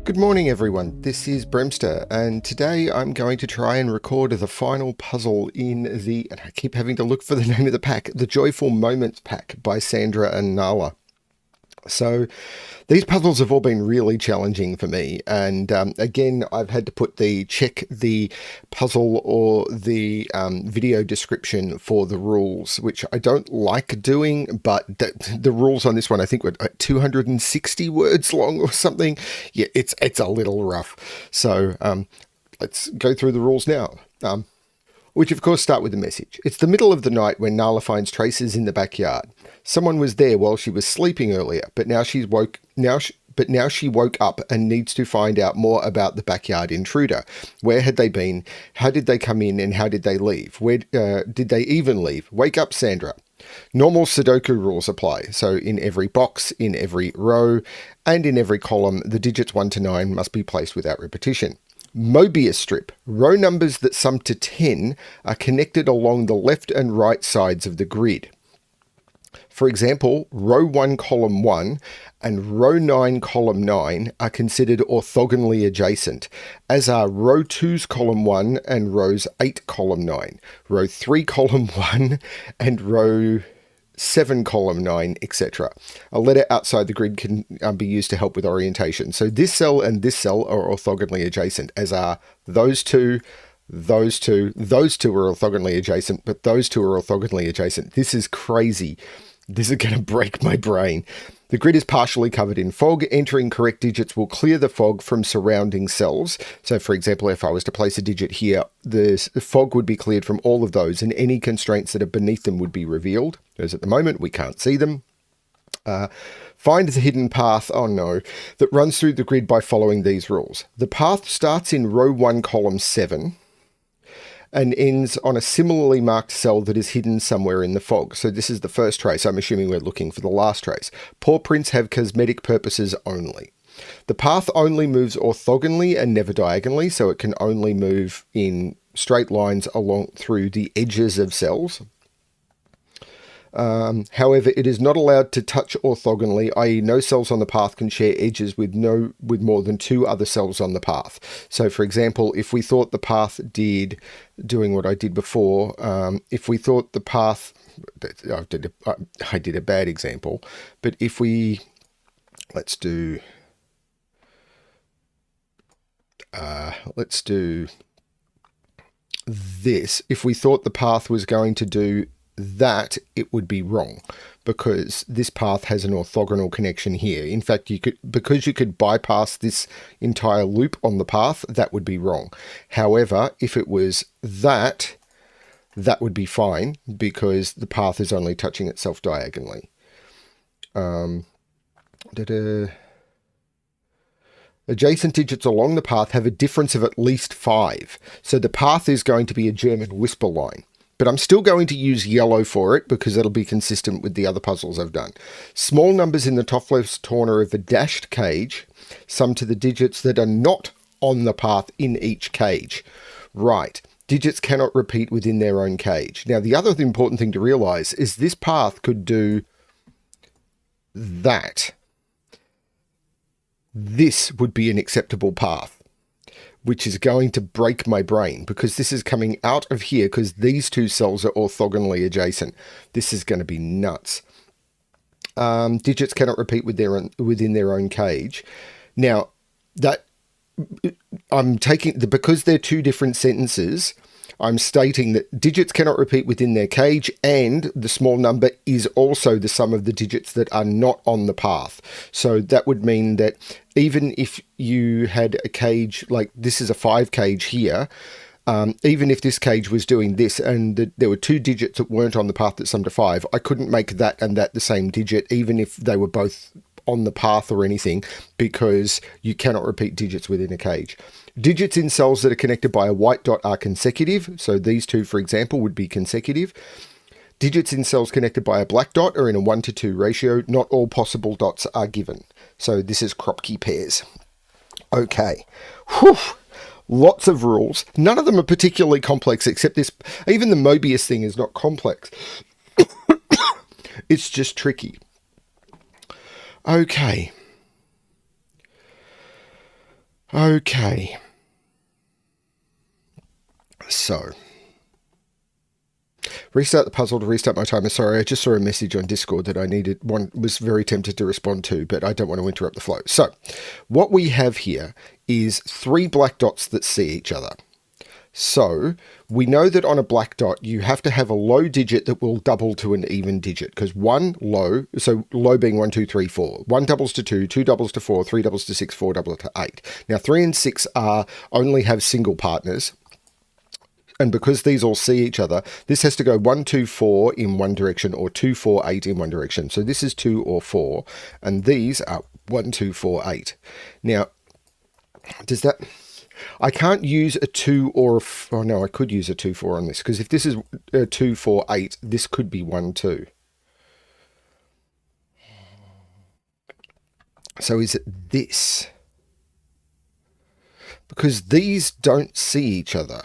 Good morning everyone, this is BremSter, and today I'm going to try and record the final puzzle in the, and I keep having to look for the name of the pack, the Joyful Moments pack by Sandra Nala. So these puzzles have all been really challenging for me, and again I've had to check the puzzle or the video description for the rules, which I don't like doing, but the rules on this one I think were 260 words long or something. Yeah, it's a little rough. So let's go through the rules now. Which of course start with the message. It's the middle of the night when Nala finds traces in the backyard. Someone was there while she was sleeping earlier, but now she woke up and needs to find out more about the backyard intruder. Where had they been? How did they come in and how did they leave? Where did they even leave? Wake up, Sandra. Normal Sudoku rules apply. So in every box, in every row, and in every column, the digits 1 to 9 must be placed without repetition. Möbius Strip. Row numbers that sum to 10 are connected along the left and right sides of the grid. For example, row 1 column 1 and row 9 column 9 are considered orthogonally adjacent, as are row 2's column 1 and rows 8 column 9, row 3 column 1 and row 7 column 9, etc. A letter outside the grid can be used to help with orientation. So this cell and this cell are orthogonally adjacent, as are those two, those two are orthogonally adjacent, but those two are orthogonally adjacent. This is crazy. This is going to break my brain. The grid is partially covered in fog. Entering correct digits will clear the fog from surrounding cells. So for example, if I was to place a digit here, the fog would be cleared from all of those and any constraints that are beneath them would be revealed. As at the moment, we can't see them. Find the hidden path, oh no, that runs through the grid by following these rules. The path starts in row 1, column 7. And ends on a similarly marked cell that is hidden somewhere in the fog. So this is the first trace. I'm assuming we're looking for the last trace. Paw prints have cosmetic purposes only. The path only moves orthogonally and never diagonally, so it can only move in straight lines along through the edges of cells. However, it is not allowed to touch orthogonally, i.e. no cells on the path can share edges with more than 2 other cells on the path. So for example, if we thought the path doing what I did before, if we thought the path, I did a bad example, but if we, let's do this, if we thought the path was going to do that, it would be wrong because this path has an orthogonal connection here. In fact, because you could bypass this entire loop on the path, that would be wrong. However, if it was that would be fine because the path is only touching itself diagonally. Adjacent digits along the path have a difference of at least 5. So the path is going to be a German whisper line. But I'm still going to use yellow for it because it'll be consistent with the other puzzles I've done. Small numbers in the top left corner of a dashed cage sum to the digits that are not on the path in each cage. Right. Digits cannot repeat within their own cage. Now, the other important thing to realize is this path could do that. This would be an acceptable path, which is going to break my brain because this is coming out of here because these 2 cells are orthogonally adjacent. This is going to be nuts. Digits cannot repeat within their own cage. Now, that I'm taking because they're 2 different sentences, I'm stating that digits cannot repeat within their cage and the small number is also the sum of the digits that are not on the path. So that would mean that even if you had a cage, like this is a 5 cage here, even if this cage was doing this and there were 2 digits that weren't on the path that summed to 5, I couldn't make that and that the same digit, even if they were both on the path or anything, because you cannot repeat digits within a cage. Digits in cells that are connected by a white dot are consecutive. So these 2, for example, would be consecutive. Digits in cells connected by a black dot are in a 1 to 2 ratio. Not all possible dots are given. So this is Kropki Pairs. Okay. Whew. Lots of rules. None of them are particularly complex except this. Even the Möbius thing is not complex. It's just tricky. Okay. Okay. So, restart the puzzle to restart my timer. Sorry, I just saw a message on Discord that I needed. One was very tempted to respond to, but I don't want to interrupt the flow. So, what we have here is 3 black dots that see each other. So, we know that on a black dot, you have to have a low digit that will double to an even digit, because 1 low, so low being 1, 2, 3, 4. 1 doubles to 2, 2 doubles to 4, 3 doubles to 6, 4 doubles to 8. Now, 3 and 6 only have single partners. And because these all see each other, this has to go 1, 2, 4 in one direction, or 2, 4, 8 in one direction. So this is 2 or 4, and these are 1, 2, 4, 8. Now, does that... I can't use a 2 or a... Oh, no, I could use a 2, 4 on this, because if this is 2, 4, 8, this could be 1, 2. So is it this? Because these don't see each other.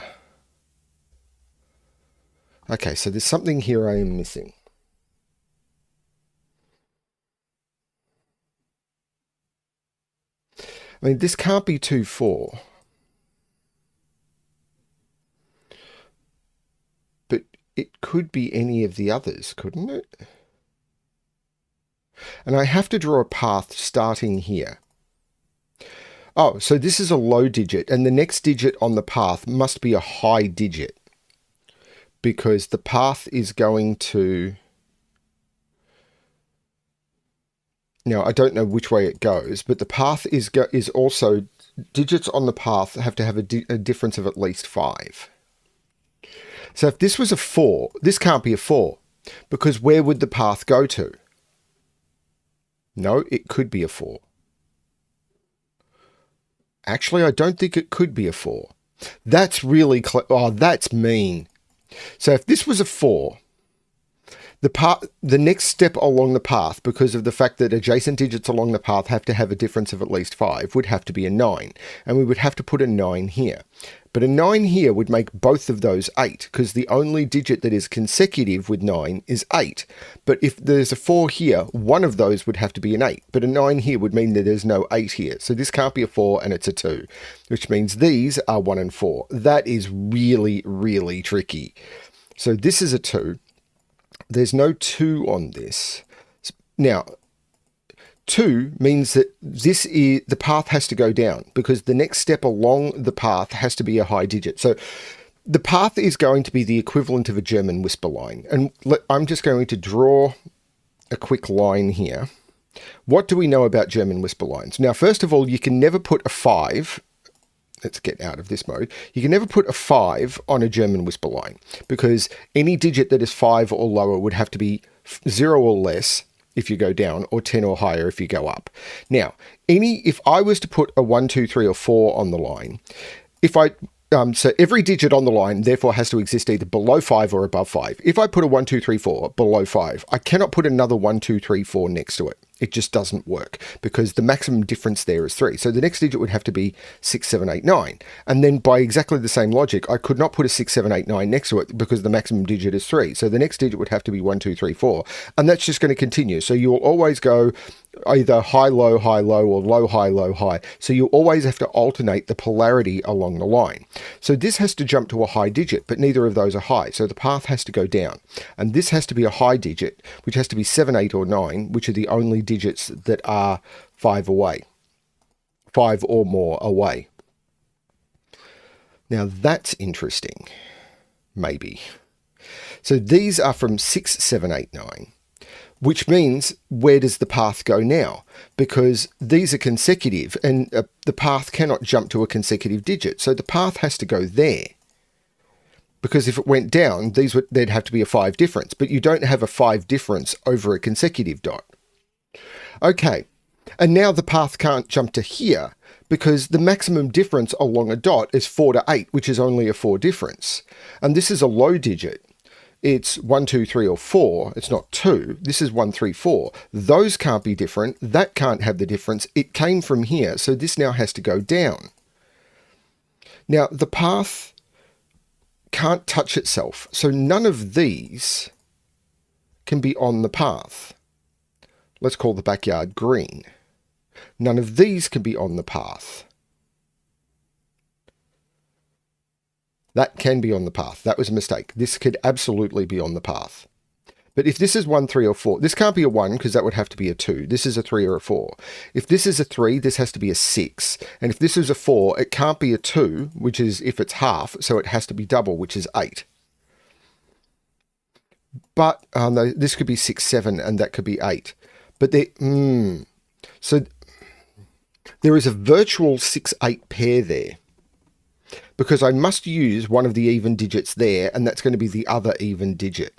Okay, so there's something here I am missing. I mean, this can't be 2, 4. But it could be any of the others, couldn't it? And I have to draw a path starting here. Oh, so this is a low digit, and the next digit on the path must be a high digit, because the path is going to... Now, I don't know which way it goes, but the path is also... Digits on the path have to have a difference of at least 5. So if this was a 4, this can't be a 4, because where would the path go to? No, it could be a 4. Actually, I don't think it could be a 4. That's really... Oh, that's mean. So if this was a 4... The next step along the path, because of the fact that adjacent digits along the path have to have a difference of at least 5, would have to be a 9. And we would have to put a 9 here. But a 9 here would make both of those 8, because the only digit that is consecutive with 9 is 8. But if there's a 4 here, one of those would have to be an 8. But a 9 here would mean that there's no 8 here. So this can't be a 4 and it's a 2, which means these are 1 and 4. That is really, really tricky. So this is a 2. There's no 2 on this. Now, 2 means that the path has to go down, because the next step along the path has to be a high digit. So the path is going to be the equivalent of a German whisper line. And I'm just going to draw a quick line here. What do we know about German whisper lines? Now, first of all, you can never put a 5... Let's get out of this mode. You can never put a 5 on a German whisper line, because any digit that is 5 or lower would have to be 0 or less if you go down, or 10 or higher if you go up. Now, if I was to put a 1, 2, 3, or 4 on the line, so every digit on the line therefore has to exist either below 5 or above 5. If I put a 1, 2, 3, 4 below 5, I cannot put another 1, 2, 3, 4 next to it. It just doesn't work, because the maximum difference there is 3. So the next digit would have to be 6, 7, 8, 9. And then by exactly the same logic, I could not put a 6, 7, 8, 9 next to it, because the maximum digit is 3. So the next digit would have to be 1, 2, 3, 4. And that's just going to continue. So you will always go either high, low, or low, high. So you always have to alternate the polarity along the line. So this has to jump to a high digit, but neither of those are high. So the path has to go down. And this has to be a high digit, which has to be 7, 8, or 9, which are the only digits that are 5 away. 5 or more away. Now that's interesting. Maybe. So these are from 6, 7, 8, 9. Which means, where does the path go now? Because these are consecutive, and the path cannot jump to a consecutive digit. So the path has to go there. Because if it went down, there'd have to be a 5 difference. But you don't have a 5 difference over a consecutive dot. Okay, and now the path can't jump to here, because the maximum difference along a dot is 4 to 8, which is only a 4 difference. And this is a low digit. It's 1, 2, 3, or 4. It's not 2. This is 1, 3, 4. Those can't be different. That can't have the difference. It came from here, so this now has to go down. Now, the path can't touch itself, so none of these can be on the path. Let's call the backyard green. None of these can be on the path. That can be on the path. That was a mistake. This could absolutely be on the path. But if this is 1, 3, or 4, this can't be a 1 because that would have to be a 2. This is a 3 or a 4. If this is a 3, this has to be a 6. And if this is a 4, it can't be a 2, which is if it's half, so it has to be double, which is 8. But no, this could be 6, 7, and that could be 8. But so there is a virtual 6, 8 pair there. Because I must use one of the even digits there, and that's going to be the other even digit.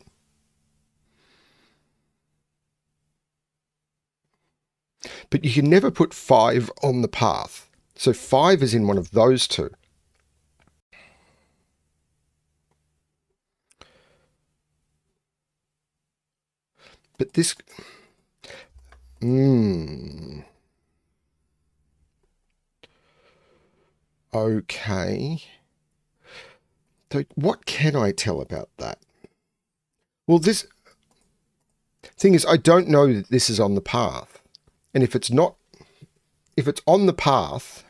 But you can never put 5 on the path. So 5 is in one of those two. But this... Okay. So what can I tell about that? Well, this thing is, I don't know that this is on the path. And if it's not, if it's on the path,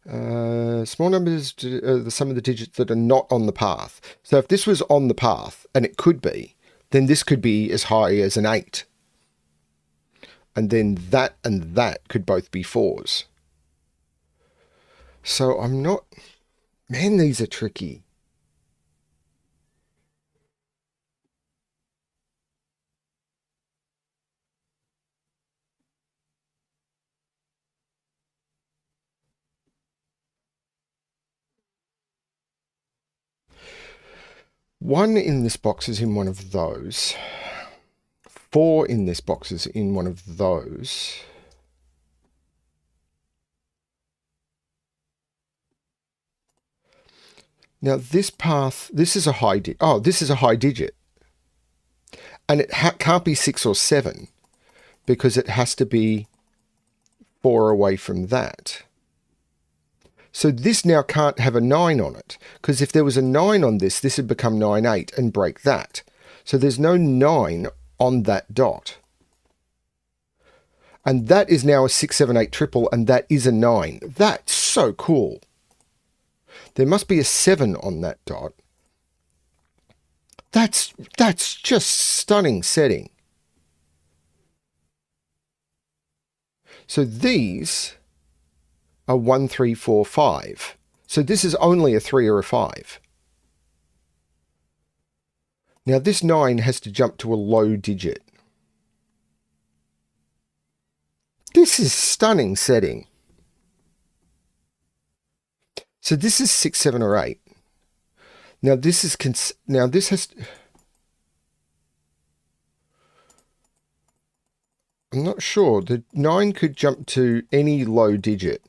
small numbers are the sum of the digits that are not on the path. So if this was on the path, and it could be, then this could be as high as an 8. And then that and that could both be 4s. So I'm not... Man, these are tricky. One in this box is in one of those. 4 in this box is in one of those. Now this path, this is a high digit. Oh, this is a high digit. And it can't be 6 or 7 because it has to be 4 away from that. So this now can't have a 9 on it, because if there was a 9 on this, this would become 9, 8 and break that. So there's no 9 on that dot. And that is now a 6, 7, 8 triple, and that is a 9. That's so cool. There must be a 7 on that dot. That's just stunning setting. So these are 1, 3, 4, 5. So this is only a 3 or a 5. Now this 9 has to jump to a low digit. This is stunning setting. So this is 6, 7, or 8. Now this is I'm not sure. The 9 could jump to any low digit.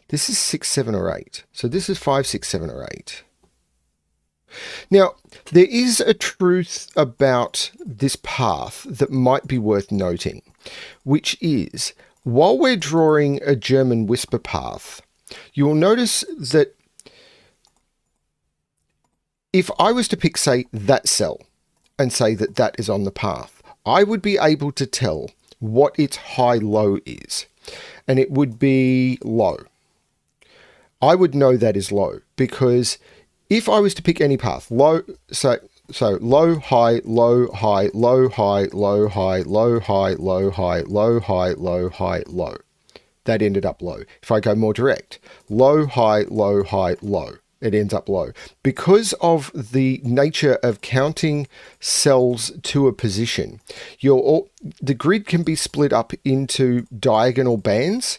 This is 6, 7, or 8. So this is 5, 6, 7, or 8. Now, there is a truth about this path that might be worth noting, which is, while we're drawing a German whisper path, you will notice that if I was to pick, say, that cell and say that that is on the path, I would be able to tell what its high-low is, and it would be low. I would know that is low, because if I was to pick any path, low, so low, high, low, high, low, high, low, high, low, high, low, high, low, high, low, high, low. That ended up low. If I go more direct, low, high, low, high, low. It ends up low. Because of the nature of counting cells to a position, the grid can be split up into diagonal bands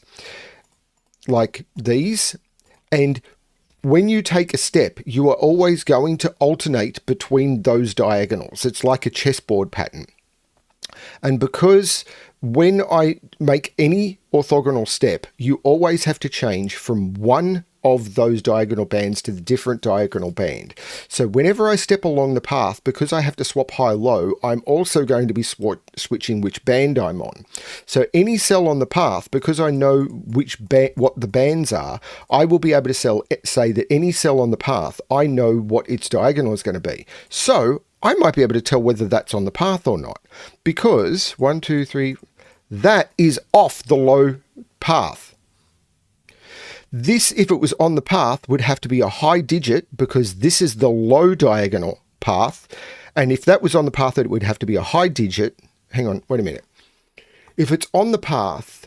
like these, and when you take a step, you are always going to alternate between those diagonals. It's like a chessboard pattern. And because when I make any orthogonal step, you always have to change from one of those diagonal bands to the different diagonal band. So whenever I step along the path, because I have to swap high-low, I'm also going to be switching which band I'm on. So any cell on the path, because I know what the bands are, I will be able to say that any cell on the path, I know what its diagonal is going to be. So I might be able to tell whether that's on the path or not, because 1, 2, 3, that is off the low path. This, if it was on the path, would have to be a high digit because this is the low diagonal path. And if that was on the path, it would have to be a high digit. Hang on, wait a minute. If it's on the path,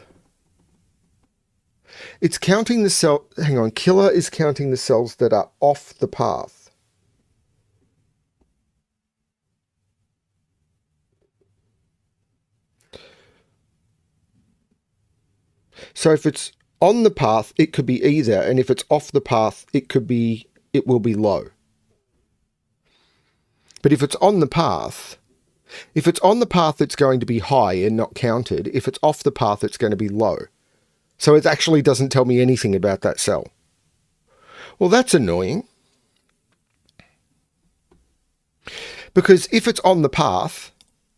it's counting the cell. Hang on, killer is counting the cells that are off the path. So if it's on the path, it could be either, and if it's off the path, it will be low. But if it's on the path, it's going to be high and not counted. If it's off the path, it's going to be low. So it actually doesn't tell me anything about that cell. Well, that's annoying. Because if it's on the path,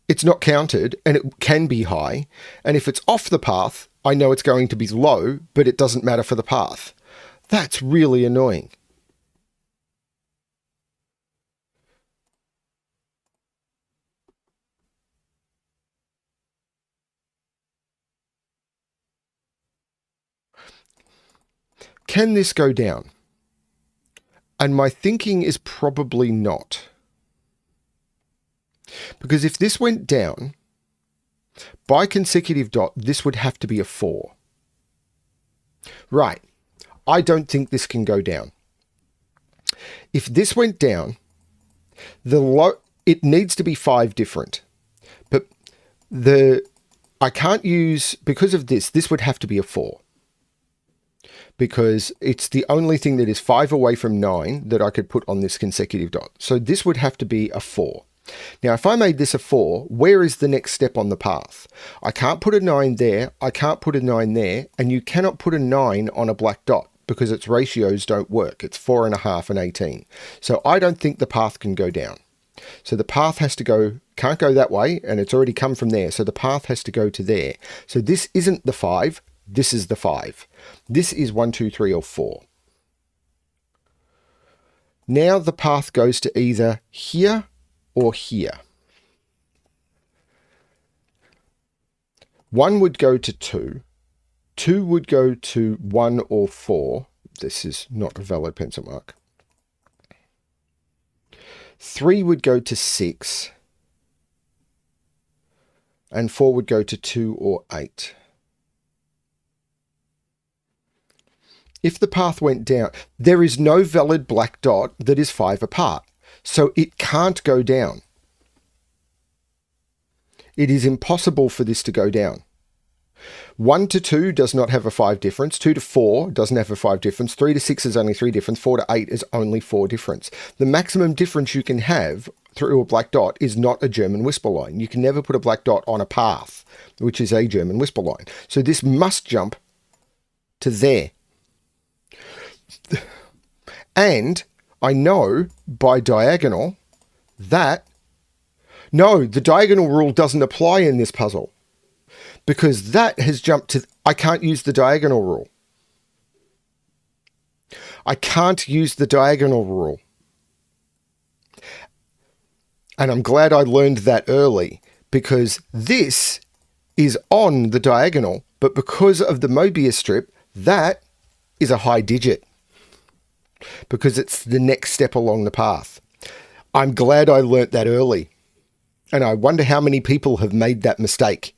it's not counted and it can be high. And if it's off the path, I know it's going to be low, but it doesn't matter for the path. That's really annoying. Can this go down? And my thinking is probably not. Because if this went down, by consecutive dot, this would have to be a 4. Right. I don't think this can go down. If this went down, it needs to be 5 different. But I can't use, because of this would have to be a 4. Because it's the only thing that is 5 away from 9 that I could put on this consecutive dot. So this would have to be a 4. Now, if I made this a 4, where is the next step on the path? I can't put a 9 there, I can't put a 9 there, and you cannot put a 9 on a black dot because its ratios don't work. It's 4.5 and 18. So I don't think the path can go down. So the path can't go that way, and it's already come from there. So the path has to go to there. So this isn't the 5, this is the 5. This is 1, 2, 3, or 4. Now the path goes to either here or here. 1 would go to 2. 2 would go to 1 or 4. This is not a valid pencil mark. 3 would go to 6. And 4 would go to 2 or 8. If the path went down, there is no valid black dot that is 5 apart. So it can't go down. It is impossible for this to go down. 1 to 2 does not have a 5 difference. 2 to 4 doesn't have a 5 difference. 3 to 6 is only 3 difference. 4 to 8 is only 4 difference. The maximum difference you can have through a black dot is not a German whisper line. You can never put a black dot on a path, which is a German whisper line. So this must jump to there. And I know by diagonal that, no, the diagonal rule doesn't apply in this puzzle because that has jumped to, I can't use the diagonal rule. I can't use the diagonal rule. And I'm glad I learned that early because this is on the diagonal, but because of the Möbius strip, that is a high digit. Because it's the next step along the path. I'm glad I learnt that early. And I wonder how many people have made that mistake.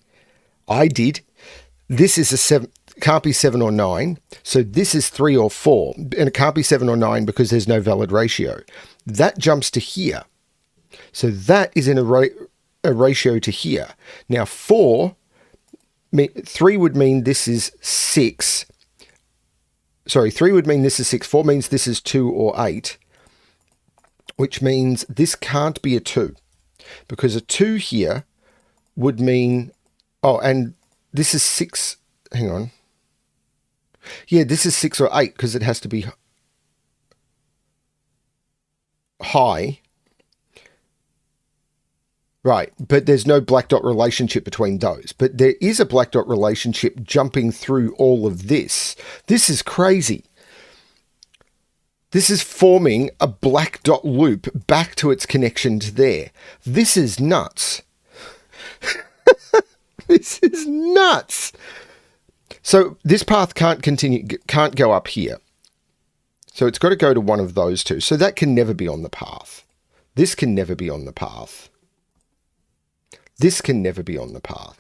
I did. This is a 7, can't be 7 or 9. So this is 3 or 4. And it can't be 7 or 9 because there's no valid ratio. That jumps to here. So that is in a ratio to here. Now 3 would mean this is 6. Sorry, 3 would mean this is 6. 4 means this is 2 or 8, which means this can't be a 2 because a 2 here would mean, oh, and this is 6. Hang on. Yeah, this is 6 or 8 because it has to be high. Right, but there's no black dot relationship between those. But there is a black dot relationship jumping through all of this. This is crazy. This is forming a black dot loop back to its connection to there. This is nuts. This is nuts. So this path can't go up here. So it's got to go to one of those two. So that can never be on the path. This can never be on the path. This can never be on the path.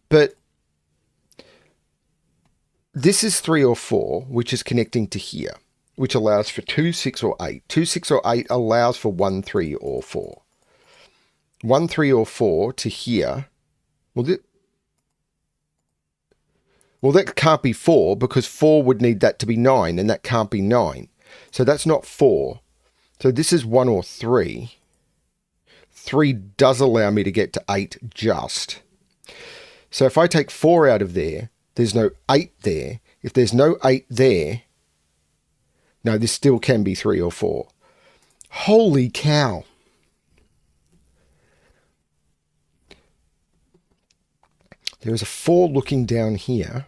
But this is 3 or 4, which is connecting to here, which allows for 2, 6, or 8. 2, 6, or 8 allows for 1, 3, or 4. 1, 3, or 4 to here. Well, that can't be 4 because 4 would need that to be 9, and that can't be 9. So that's not 4. So this is 1 or 3. 3 does allow me to get to 8 just. So if I take 4 out of there, there's no 8 there. If there's no 8 there, no, this still can be 3 or 4. Holy cow. There is a 4 looking down here.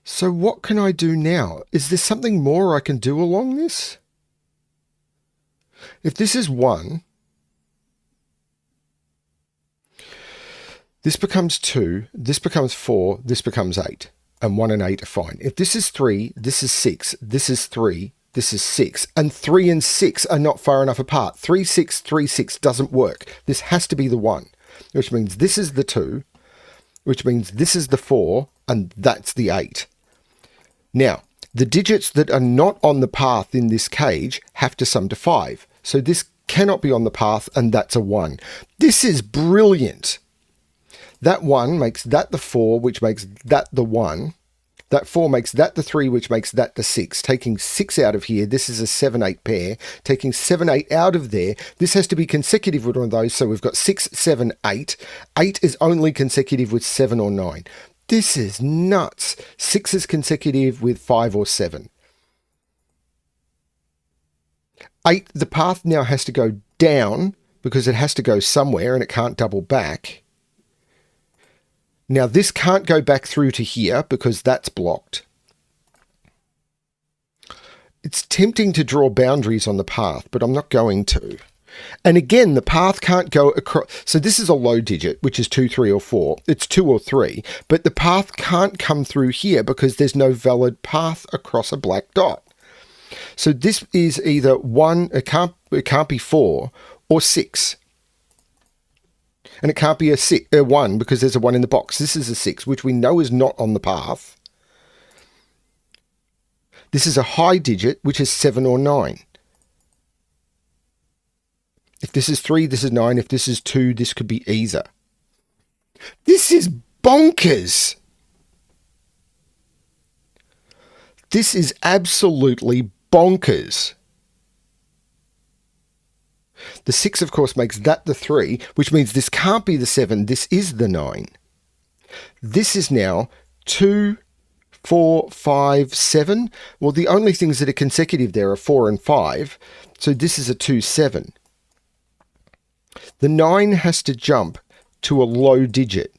So what can I do now? Is there something more I can do along this? If this is 1, this becomes 2, this becomes 4, this becomes 8, and 1 and 8 are fine. If this is 3, this is 6, this is 3, this is 6, and 3 and 6 are not far enough apart. 3, 6, 3, 6 doesn't work. This has to be the 1, which means this is the 2, which means this is the 4, and that's the 8. Now, the digits that are not on the path in this cage have to sum to 5. So this cannot be on the path, and that's a 1. This is brilliant. That 1 makes that the 4, which makes that the 1. That 4 makes that the 3, which makes that the 6. Taking 6 out of here, this is a 7-8 pair. Taking 7-8 out of there, this has to be consecutive with one of those. So we've got 6, 7, 8. 8 is only consecutive with 7 or 9. This is nuts. 6 is consecutive with 5 or 7. 8, the path now has to go down because it has to go somewhere and it can't double back. Now this can't go back through to here because that's blocked. It's tempting to draw boundaries on the path, but I'm not going to. And again, the path can't go across. So this is a low digit, which is 2, 3, or 4. It's 2 or 3, but the path can't come through here because there's no valid path across a black dot. So this is either 1, it can't be 4, or 6. And it can't be a 1 because there's a 1 in the box. This is a 6, which we know is not on the path. This is a high digit, which is 7 or 9. If this is 3, this is 9. If this is 2, this could be either. This is bonkers. This is absolutely bonkers. The 6, of course, makes that the 3, which means this can't be the 7. This is the 9. This is now 2, 4, 5, 7. Well, the only things that are consecutive there are 4 and 5. So this is a 2, 7. The 9 has to jump to a low digit.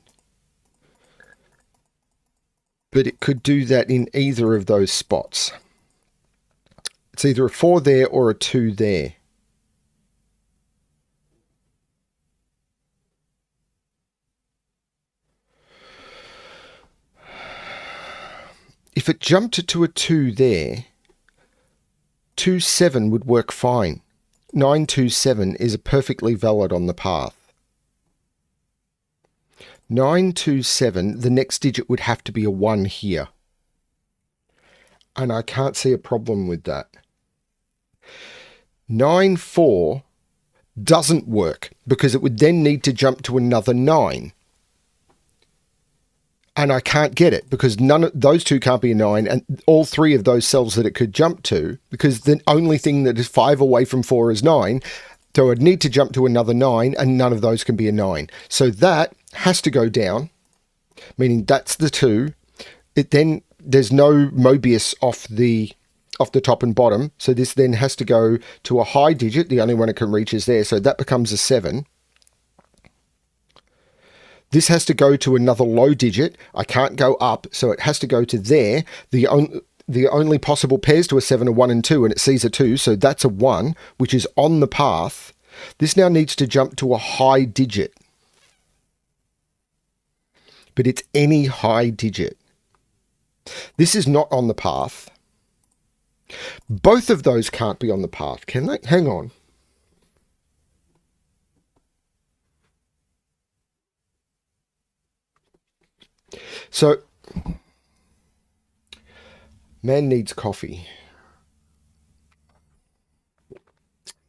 But it could do that in either of those spots. It's either a 4 there or a 2 there. If it jumped to a 2 there, 2, 7 would work fine. 9, 2, 7 is perfectly valid on the path. 9, 2, 7, the next digit would have to be a 1 here. And I can't see a problem with that. 9, 4 doesn't work because it would then need to jump to another 9. And I can't get it because none of those two can't be a 9, and all 3 of those cells that it could jump to, because the only thing that is 5 away from 4 is 9. So I'd need to jump to another 9, and none of those can be a 9. So that has to go down, meaning that's the 2. It then, there's no Möbius off the top and bottom. So this then has to go to a high digit. The only one it can reach is there. So that becomes a 7. This has to go to another low digit. I can't go up, so it has to go to there. The only possible pairs to a 7 are 1 and 2, and it sees a 2, so that's a 1, which is on the path. This now needs to jump to a high digit. But it's any high digit. This is not on the path. Both of those can't be on the path, can they? Hang on. So, man needs coffee.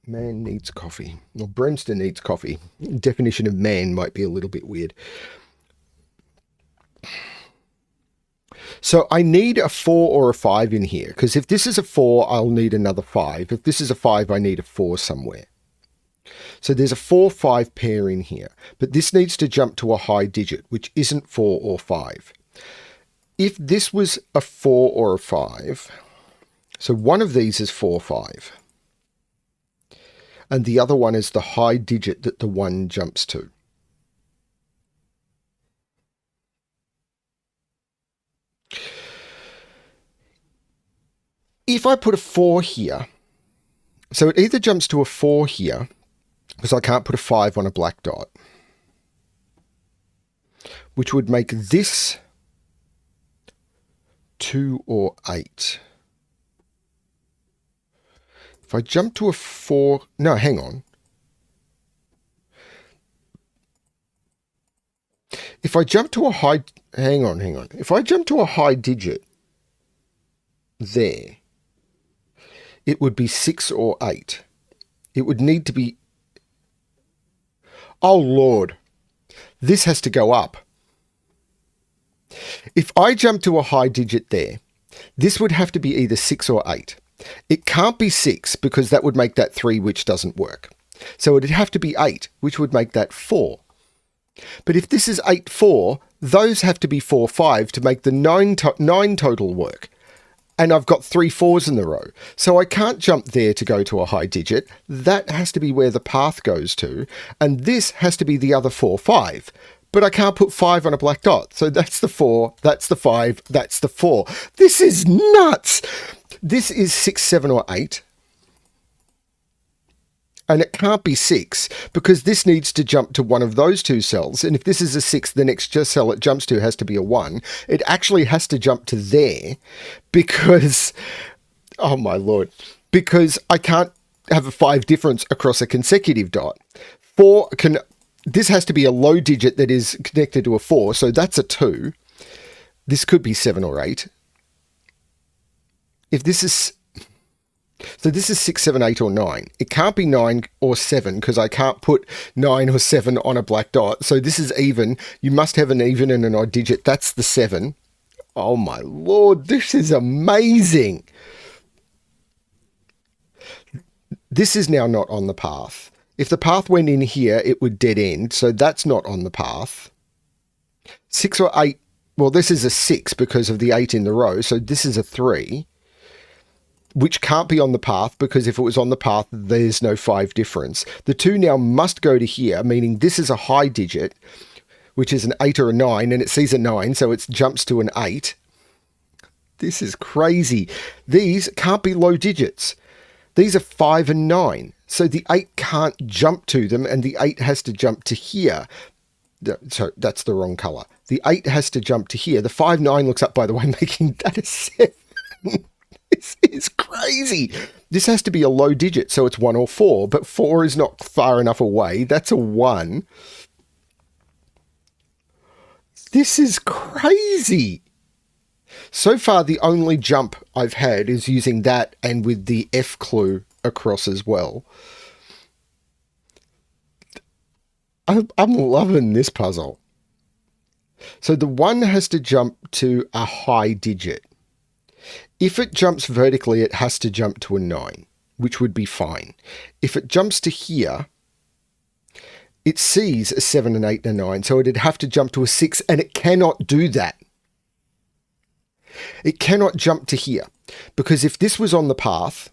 Man needs coffee. Well, BremSter needs coffee. Definition of man might be a little bit weird. So I need a 4 or a 5 in here, because if this is a 4, I'll need another 5. If this is a 5, I need a 4 somewhere. So there's a 4-5 pair in here, but this needs to jump to a high digit, which isn't 4 or 5. If this was a 4 or a 5, so one of these is 4-5, and the other one is the high digit that the 1 jumps to. If I put a 4 here, so it either jumps to a 4 here, because I can't put a 5 on a black dot, which would make this 2 or 8. If I jump to a 4, no, hang on. If I jump to a high, hang on. If I jump to a high digit there, it would be 6 or 8. It would need to be, oh Lord, this has to go up. If I jump to a high digit there, this would have to be either 6 or 8. It can't be 6 because that would make that 3, which doesn't work. So it'd have to be 8, which would make that 4. But if this is 8-4, those have to be 4-5 to make the 9 total work. And I've got 3 4s in the row. So I can't jump there to go to a high digit. That has to be where the path goes to. And this has to be the other 4-5. But I can't put 5 on a black dot. So that's the 4, that's the 5, that's the 4. This is nuts. This is 6, 7, or 8. And it can't be 6 because this needs to jump to one of those two cells. And if this is a 6, the next cell it jumps to has to be a 1. It actually has to jump to there because, oh my Lord, because I can't have a 5 difference across a consecutive dot. This has to be a low digit that is connected to a 4, so that's a 2. This could be 7 or 8. If this is... So this is 6, 7, 8, or 9. It can't be 9 or 7 because I can't put 9 or 7 on a black dot. So this is even. You must have an even and an odd digit. That's the 7. Oh my Lord, this is amazing. This is now not on the path. If the path went in here, it would dead end. So that's not on the path. 6 or 8. Well, this is a 6 because of the 8 in the row. So this is a 3. Which can't be on the path because if it was on the path, there's no 5 difference. The 2 now must go to here, meaning this is a high digit, which is an 8 or a 9, and it sees a 9, so it jumps to an 8. This is crazy. These can't be low digits. These are 5 and 9, so the 8 can't jump to them, and the 8 has to jump to here. So that's the wrong color. The 8 has to jump to here. The 5, 9 looks up, by the way, making that a 7. This is crazy. This has to be a low digit, so it's 1 or 4, but 4 is not far enough away. That's a 1. This is crazy. So far, the only jump I've had is using that and with the F clue across as well. I'm loving this puzzle. So the 1 has to jump to a high digit. If it jumps vertically, it has to jump to a 9, which would be fine. If it jumps to here, it sees a 7, an 8, and a 9, so it'd have to jump to a 6, and it cannot do that. It cannot jump to here, because if this was on the path,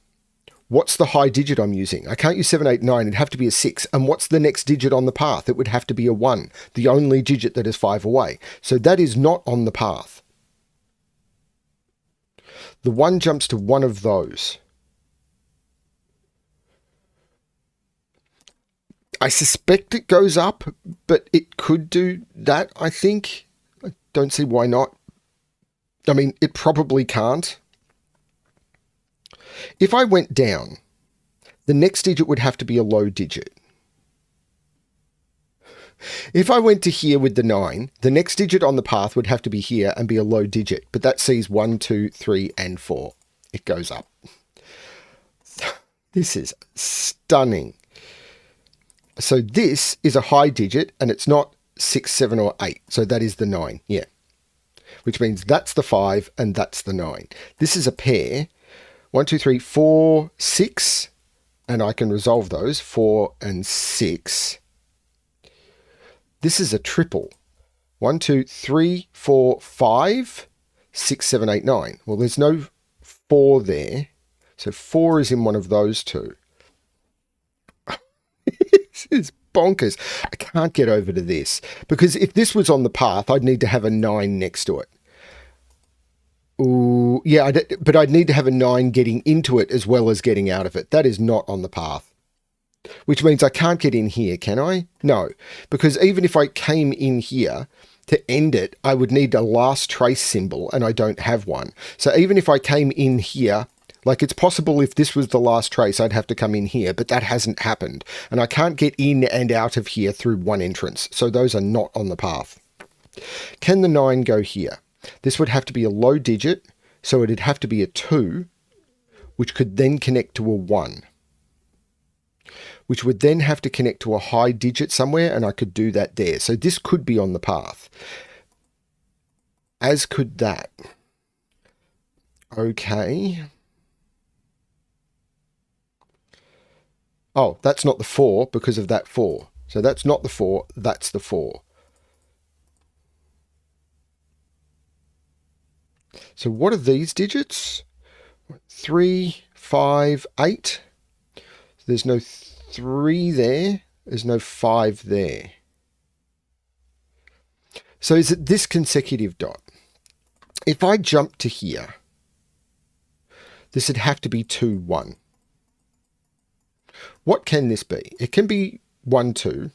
What's the high digit I'm using? I can't use 7, 8, 9. It'd have to be a 6. And what's the next digit on the path? It would have to be a 1, the only digit that is 5 away. So that is not on the path. The 1 jumps to one of those. I suspect it goes up, but it could do that, I think. I don't see why not. I mean, it probably can't. If I went down, the next digit would have to be a low digit. If I went to here with the 9, the next digit on the path would have to be here and be a low digit, but that sees 1, 2, 3, and 4. It goes up. This is stunning. So this is a high digit, and it's not 6, 7, or 8. So that is the 9, yeah. Which means that's the 5, and that's the 9. This is a pair. 1, 2, 3, 4, 6, and I can resolve those, 4 and 6. This is a triple. 1, 2, 3, 4, 5, 6, 7, 8, 9. Well, there's no 4 there, so 4 is in one of those two. This is bonkers. I can't get over to this, because if this was on the path, I'd need to have a 9 next to it. Ooh, yeah, but I'd need to have a 9 getting into it as well as getting out of it. That is not on the path. Which means I can't get in here, can I? No, because even if I came in here to end it, I would need a last trace symbol, and I don't have one. So even if I came in here, like it's possible if this was the last trace, I'd have to come in here, but that hasn't happened. And I can't get in and out of here through one entrance. So those are not on the path. Can the 9 go here? This would have to be a low digit, so it'd have to be a 2, which could then connect to a 1, which would then have to connect to a high digit somewhere, and I could do that there. So this could be on the path, as could that. Okay. Oh, that's not the 4 because of that 4. So that's not the 4, that's the 4. So what are these digits? 3, 5, 8. There's no 3 there. There's no 5 there. So is it this consecutive dot? If I jump to here, this would have to be 2, 1. What can this be? It can be 1, 2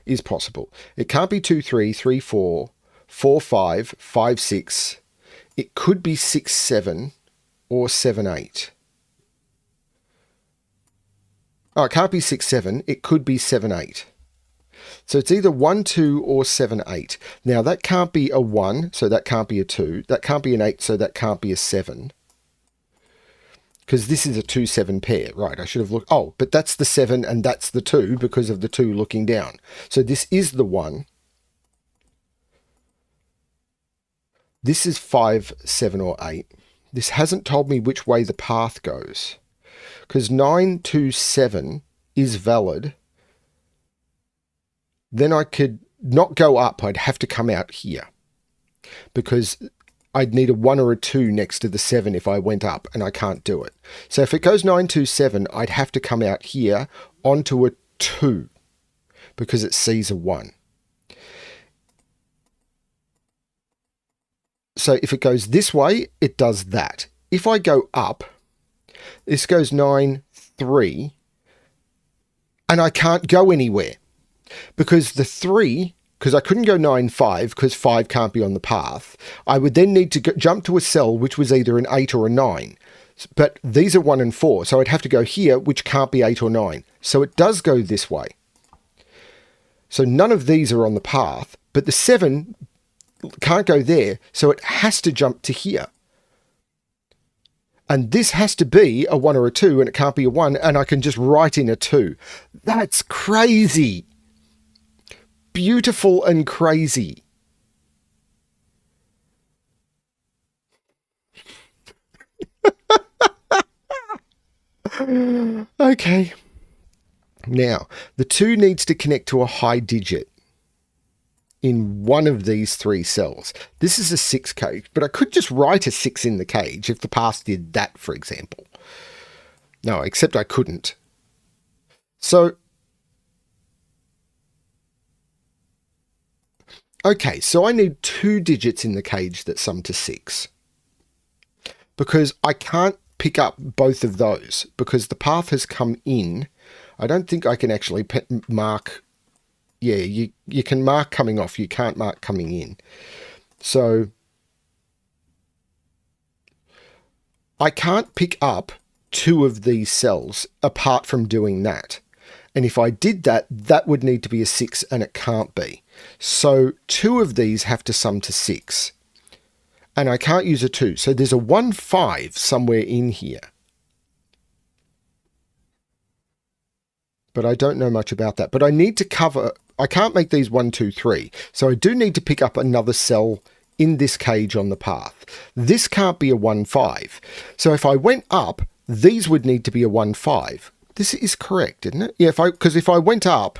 is possible. It can't be 2, 3, 3, 4, 4, 5, 5, 6. It could be 6, 7, or 7, 8. Oh, it can't be 6, 7. It could be 7, 8. So it's either 1, 2, or 7, 8. Now, that can't be a 1, so that can't be a 2. That can't be an 8, so that can't be a 7. Because this is a 2, 7 pair. Right, I should have looked. Oh, but that's the 7 and that's the 2 because of the 2 looking down. So this is the 1. This is 5, 7, or 8. This hasn't told me which way the path goes. Because 9, 2, 7 is valid. Then I could not go up. I'd have to come out here. Because I'd need a 1 or a 2 next to the 7 if I went up, and I can't do it. So if it goes 9, 2, 7, I'd have to come out here onto a 2 because it sees a 1. So if it goes this way, it does that. If I go up, this goes 9, 3, and I can't go anywhere because the 3, because I couldn't go 9, 5 because 5 can't be on the path. I would then need to jump to a cell which was either an 8 or a 9. But these are 1 and 4, so I'd have to go here, which can't be 8 or 9. So it does go this way. So none of these are on the path, but the 7 can't go there, so it has to jump to here. And this has to be a 1 or a 2, and it can't be a 1, and I can just write in a 2. That's crazy. Beautiful and crazy. Okay. Now, the 2 needs to connect to a high digit in one of these 3 cells. This is a 6 cage, but I could just write a 6 in the cage if the path did that, for example. No, except I couldn't. So, okay, so I need 2 digits in the cage that sum to 6. Because I can't pick up both of those because the path has come in. I don't think I can actually mark. Yeah, you can mark coming off. You can't mark coming in. So I can't pick up 2 of these cells apart from doing that. And if I did that, that would need to be a 6 and it can't be. So 2 of these have to sum to 6. And I can't use a 2. So there's a 1, 5 somewhere in here. But I don't know much about that. But I need to cover... I can't make these 1, 2, 3. So I do need to pick up another cell in this cage on the path. This can't be a 1, 5. So if I went up, these would need to be a 1, 5. This is correct, isn't it? Yeah, because if I went up...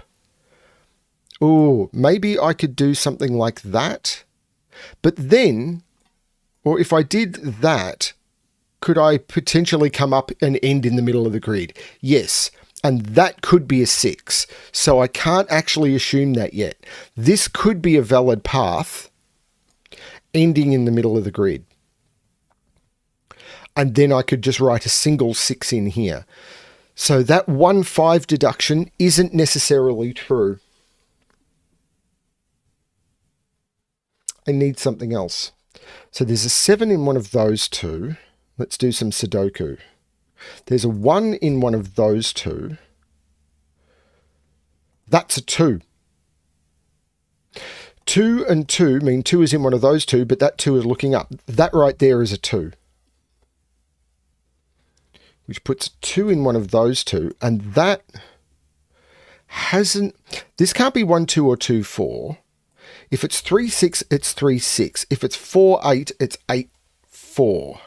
Oh, maybe I could do something like that. But then... Or if I did that, could I potentially come up and end in the middle of the grid? Yes, and that could be a 6. So I can't actually assume that yet. This could be a valid path ending in the middle of the grid. And then I could just write a single 6 in here. So that 1, 5 deduction isn't necessarily true. I need something else. So there's a 7 in one of those 2. Let's do some Sudoku. There's a 1 in one of those 2. That's a 2. 2 and 2 mean 2 is in one of those 2, but that 2 is looking up. That right there is a 2. Which puts 2 in one of those 2, and that hasn't... This can't be 1, 2 or 2, 4. If it's 3, 6, it's 3, 6. If it's 4, 8, it's 8, 4.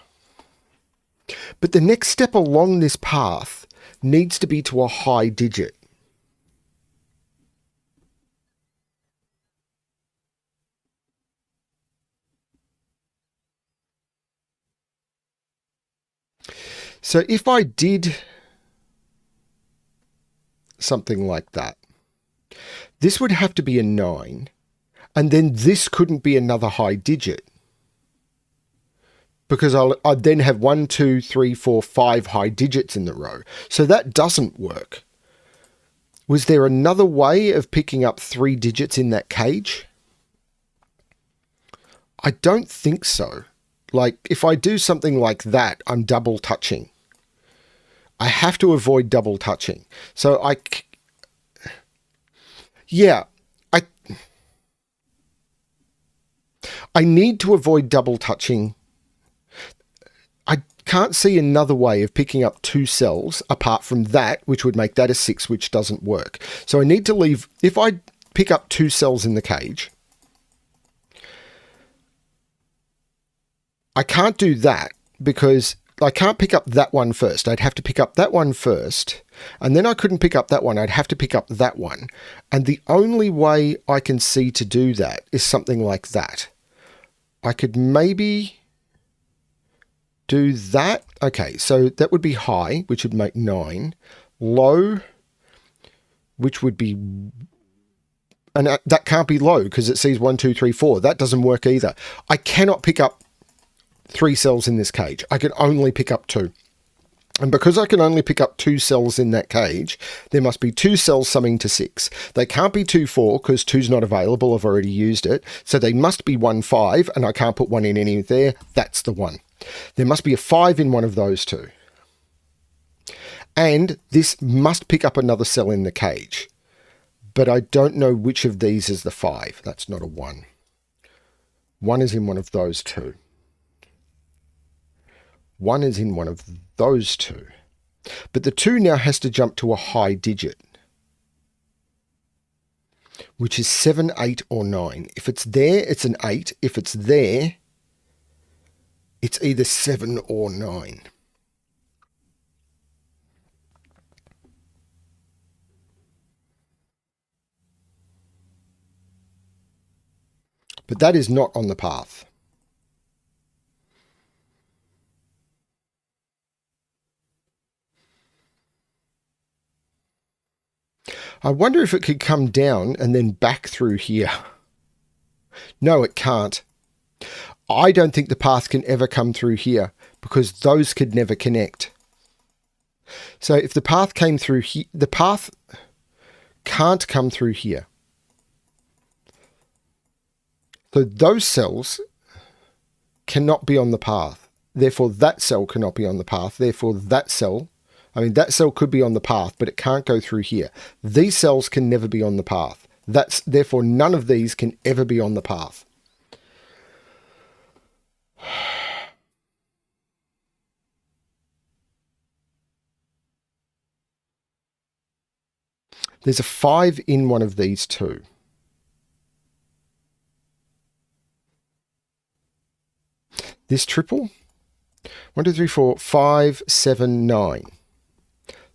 But the next step along this path needs to be to a high digit. So if I did something like that, this would have to be a 9. And then this couldn't be another high digit. Because I'd then have 1, 2, 3, 4, 5 high digits in the row. So that doesn't work. Was there another way of picking up 3 digits in that cage? I don't think so. Like, if I do something like that, I'm double touching. I have to avoid double touching. So I need to avoid double touching. I can't see another way of picking up 2 cells apart from that, which would make that a 6, which doesn't work. So I need to leave... If I pick up 2 cells in the cage, I can't do that because I can't pick up that one first. I'd have to pick up that one first, and then I couldn't pick up that one. I'd have to pick up that one. And the only way I can see to do that is something like that. I could maybe do that. Okay, so that would be high, which would make 9. Low, which would be... And that can't be low because it sees 1, 2, 3, 4. That doesn't work either. I cannot pick up 3 cells in this cage. I can only pick up 2. And because I can only pick up 2 cells in that cage, there must be 2 cells summing to 6. They can't be 2, 4 because 2's not available. I've already used it. So they must be 1, 5, and I can't put 1 in any there. That's the 1. There must be a 5 in one of those 2. And this must pick up another cell in the cage. But I don't know which of these is the 5. That's not a 1. 1 is in one of those 2. 1 is in one of those 2. But the 2 now has to jump to a high digit, which is 7, 8, or 9. If it's there, it's an 8. If it's there, it's either 7 or 9. But that is not on the path. I wonder if it could come down and then back through here. No, it can't. I don't think the path can ever come through here because those could never connect. So if the path came through here, the path can't come through here. So those cells cannot be on the path. Therefore, that cell cannot be on the path. Therefore, that cell could be on the path, but it can't go through here. These cells can never be on the path. Therefore, none of these can ever be on the path. There's a 5 in one of these two. This triple, 1, 2, 3, 4, 5, 7, 9.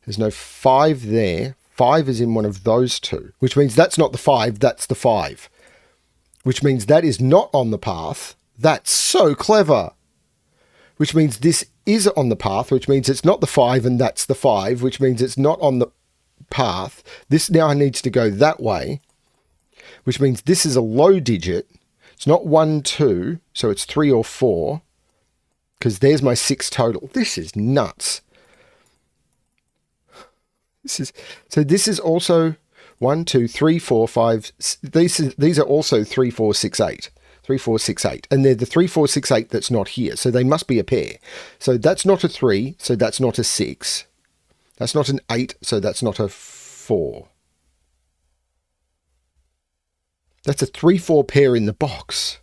There's no 5 there. 5 is in one of those two, which means that's not the 5, that's the 5. Which means that is not on the path. That's so clever. Which means this is on the path, which means it's not the 5 and that's the 5, which means it's not on the path. This now needs to go that way, which means this is a low digit. It's not 1, 2, so it's 3 or 4, because there's my 6 total. This is nuts. This is also 1, 2, 3, 4, 5. These are also 3, 4, 6, 8. 3, 4, 6, 8. And they're the 3, 4, 6, 8 that's not here. So they must be a pair. So that's not a 3, so that's not a 6. That's not an 8, so that's not a 4. That's a 3, 4 pair in the box.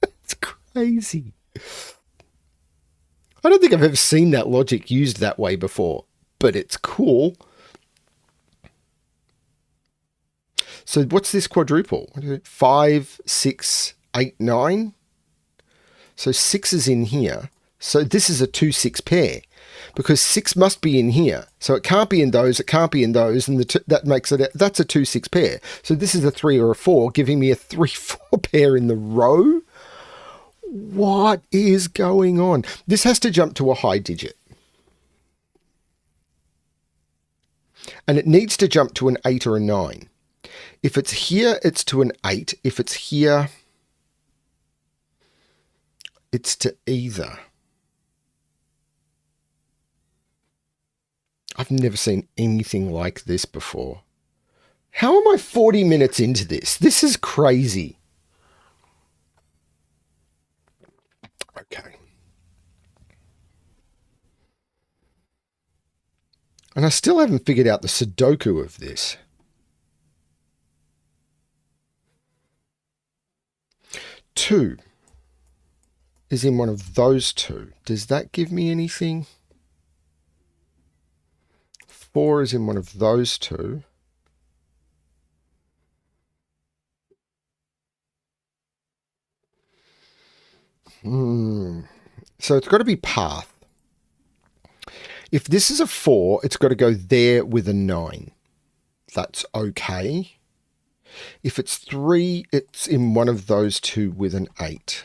It's crazy. I don't think I've ever seen that logic used that way before, but it's cool. So what's this quadruple? 5, 6, 8, 9. So 6 is in here. So this is a 2, 6 pair because 6 must be in here. So it can't be in those, it can't be in those, and that makes it, that's a 2, 6 pair. So this is a 3 or a 4, giving me a 3, 4 pair in the row. What is going on? This has to jump to a high digit. And it needs to jump to an 8 or a 9. If it's here, it's to an 8. If it's here, it's to either. I've never seen anything like this before. How am I 40 minutes into this? This is crazy. Okay. And I still haven't figured out the Sudoku of this. Two is in one of those two. Does that give me anything? 4 is in one of those two. So it's got to be path. If this is a 4, it's got to go there with a 9. That's okay. If it's 3, it's in one of those two with an 8.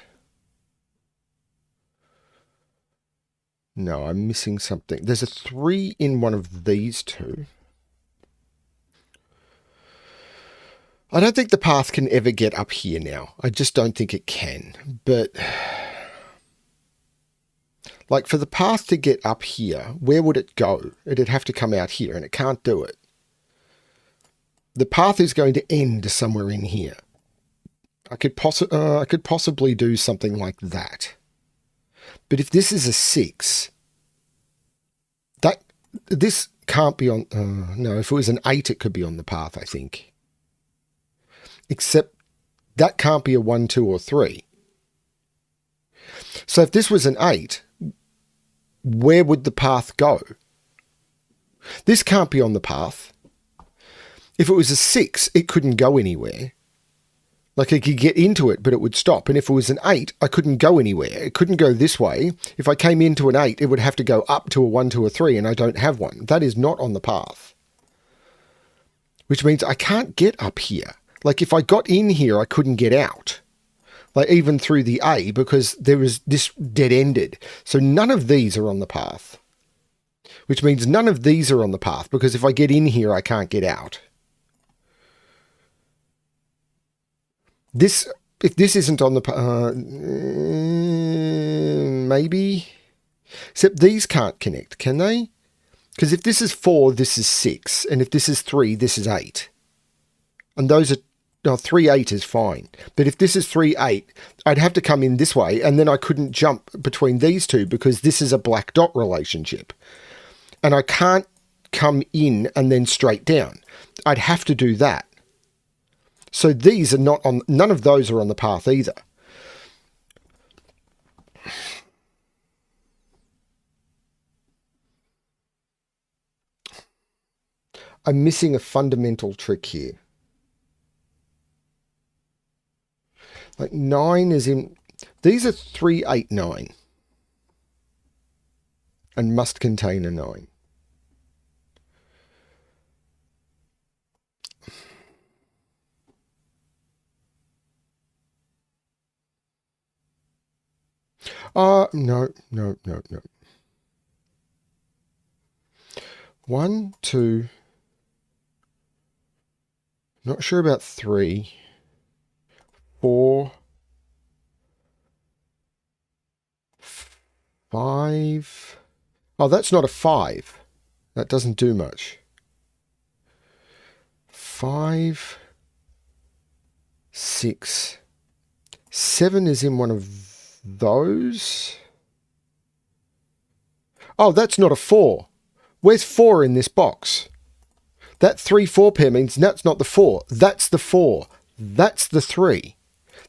No, I'm missing something. There's a 3 in one of these two. I don't think the path can ever get up here now. I just don't think it can. But like for the path to get up here, where would it go? It'd have to come out here, and it can't do it. The path is going to end somewhere in here. I could possibly do something like that. But if this is a 6, this can't be on... no, if it was an 8, it could be on the path, I think. Except that can't be a 1, 2, or 3. So if this was an 8, where would the path go? This can't be on the path. If it was a 6, it couldn't go anywhere. Like I could get into it, but it would stop. And if it was an 8, I couldn't go anywhere. It couldn't go this way. If I came into an 8, it would have to go up to a 1, 2, or 3, and I don't have one. That is not on the path. Which means I can't get up here. Like if I got in here, I couldn't get out. Like even through the A, because there was this dead-ended. So none of these are on the path. which means none of these are on the path, because if I get in here, I can't get out. If this isn't on the path, maybe. Except these can't connect, can they? Because if this is 4, this is 6. And if this is 3, this is 8. And those are... No, 3, 8 is fine. But if this is 3, 8, I'd have to come in this way, and then I couldn't jump between these two because this is a black dot relationship. And I can't come in and then straight down. I'd have to do that. So these are not on... None of those are on the path either. I'm missing a fundamental trick here. Like 9 is in... These are 3, 8, 9. And must contain a 9. No. 1, 2... Not sure about 3, 4, 5. Oh, that's not a 5. That doesn't do much. 5, 6, 7 is in one of those. Oh, that's not a 4. Where's 4 in this box? That 3, 4 pair means that's not the 4. That's the 4. That's the 3.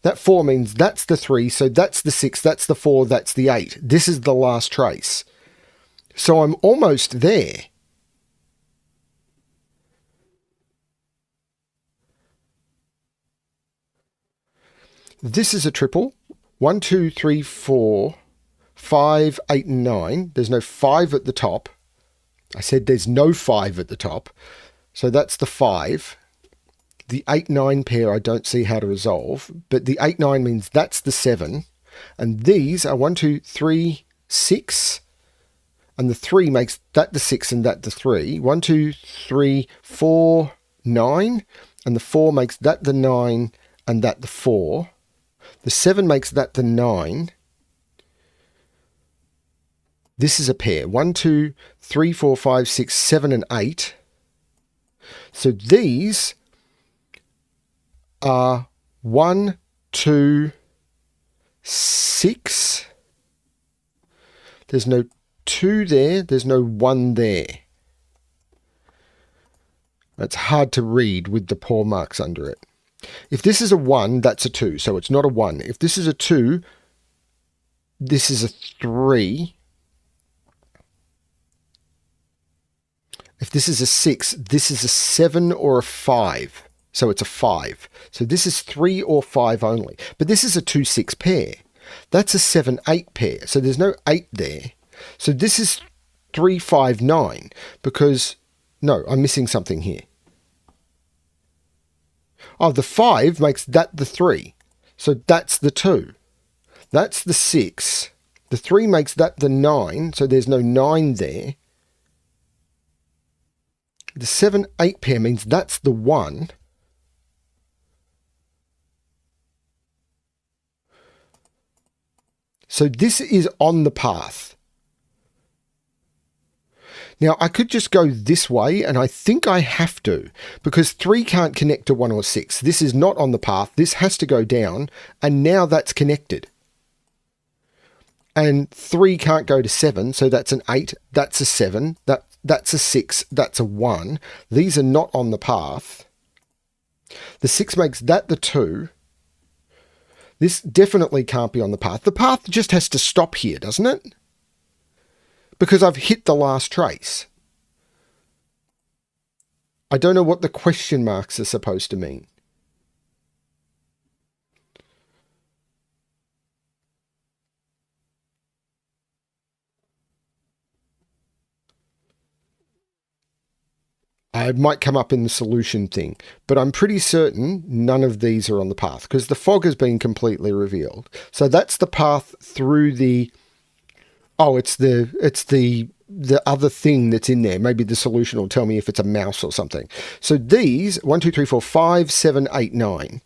That 4 means that's the 3, so that's the 6, that's the 4, that's the 8. This is the last trace. So I'm almost there. This is a triple. 1, 2, 3, 4, 5, 8, and 9. There's no 5 at the top. I said there's no 5 at the top. So that's the 5. The 8, 9 pair I don't see how to resolve, but the 8, 9 means that's the 7. And these are 1, 2, 3, 6. And the 3 makes that the 6 and that the 3. 1, 2, 3, 4, 9. And the 4 makes that the 9 and that the 4. The 7 makes that the 9. This is a pair. 1, 2, 3, 4, 5, 6, 7, and 8. So these are 1, 2, 6. There's no 2 there. There's no 1 there. That's hard to read with the paw marks under it. If this is a 1, that's a 2. So it's not a 1. If this is a 2, this is a 3. If this is a 6, this is a 7 or a 5. So it's a 5. So this is 3 or 5 only. But this is a 2, 6 pair. That's a 7, 8 pair. So there's no 8 there. So this is 3, 5, 9. Because, no, I'm missing something here. Oh, the 5 makes that the 3. So that's the 2. That's the 6. The 3 makes that the 9. So there's no 9 there. The 7, 8 pair means that's the 1. So this is on the path. Now, I could just go this way, and I think I have to, because 3 can't connect to 1 or 6. This is not on the path. This has to go down, and now that's connected. And 3 can't go to 7, so that's an 8, that's a 7, that's a 6, that's a 1. These are not on the path. The 6 makes that the 2. This definitely can't be on the path. The path just has to stop here, doesn't it? Because I've hit the last trace. I don't know what the question marks are supposed to mean. It might come up in the solution thing, but I'm pretty certain none of these are on the path because the fog has been completely revealed. So that's the path through the... Oh, it's the the other thing that's in there. Maybe the solution will tell me if it's a mouse or something. So these, 1, 2, 3, 4, 5, 7, 8, 9.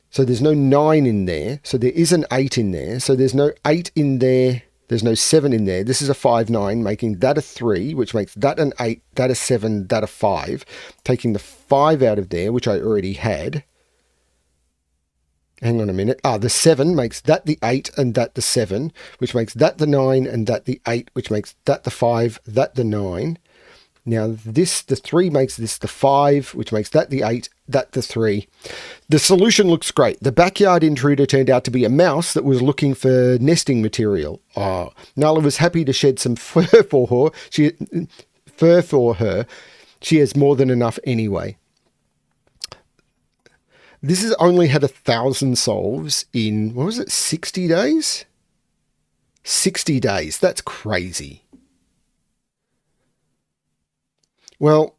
So there's no 9 in there. So there is an 8 in there. So there's no 8 in there. There's no 7 in there. This is a 5, 9, making that a 3, which makes that an 8, that a 7, that a 5. Taking the 5 out of there, which I already had. Hang on a minute. The 7 makes that the 8 and that the 7, which makes that the 9 and that the 8, which makes that the 5, that the 9. Now this, the 3 makes this the 5, which makes that the 8, that the 3. The solution looks great. The backyard intruder turned out to be a mouse that was looking for nesting material. Nala was happy to shed some fur for her. She has more than enough anyway. This has only had 1,000 solves in, what was it, 60 days? 60 days. That's crazy. Well,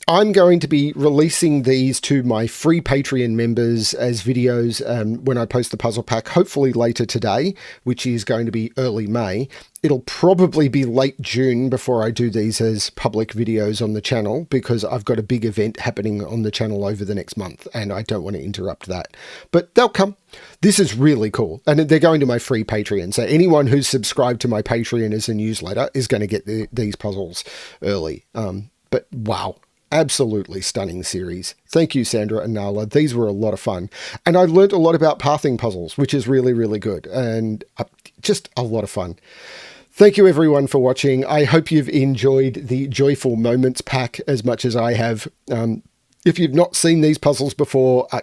I'm going to be releasing these to my free Patreon members as videos when I post the puzzle pack, hopefully later today, which is going to be early May. It'll probably be late June before I do these as public videos on the channel, because I've got a big event happening on the channel over the next month and I don't want to interrupt that. But they'll come. This is really cool. And they're going to my free Patreon. So anyone who's subscribed to my Patreon as a newsletter is going to get these puzzles early. But wow. Absolutely stunning series. Thank you, Sandra and Nala. These were a lot of fun. And I learned a lot about pathing puzzles, which is really, really good. And just a lot of fun. Thank you, everyone, for watching. I hope you've enjoyed the Joyful Moments pack as much as I have. If you've not seen these puzzles before, I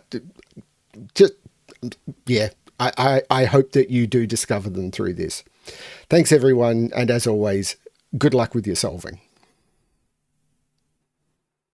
hope that you do discover them through this. Thanks, everyone. And as always, good luck with your solving.